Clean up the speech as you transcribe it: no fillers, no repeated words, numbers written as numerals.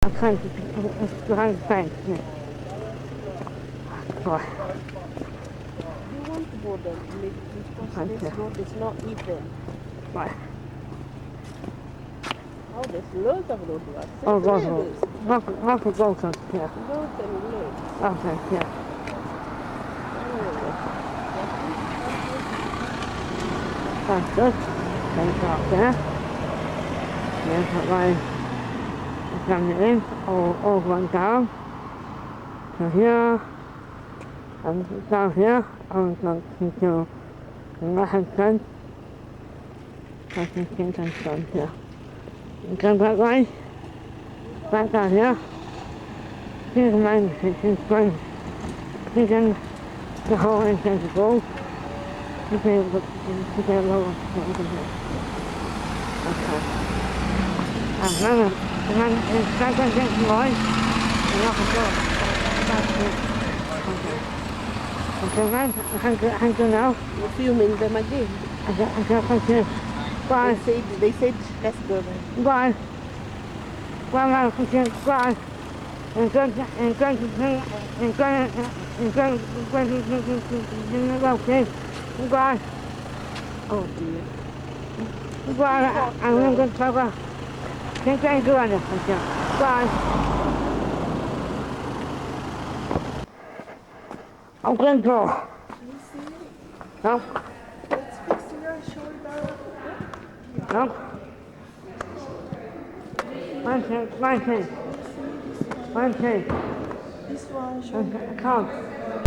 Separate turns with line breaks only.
I can't, it's behind the fence. Boy,
You want to go there because this road is not even.
boy.
Oh, there's loads of roadworks.
Oh,
Loads
lots of Bolton, yeah.
and loads.
Okay, yeah.
Oh,
That's good. Take out there. Yeah, that line. Coming in, all going down. To here. And down here. I'm going to the right-hand side. I can think I'm done here. And come back line. Back down here. Here's the main section. Here's in the whole entrance of gold. You can get a lower okay. And then it's back on the line. And off the door. That's it. Okay. And so then, I can now.
you're filming them again.
I got my kids. Bye.
They said, let's go there.
Bye. Bye, my kids. Bye. And go okay. Bye.
Oh dear.
Bye. I'm going to talk about. Can't I do anything? Bye. I'm going to go. No.
Let's fix your shoulder.
No. One thing.
This one, shoulder.
Come.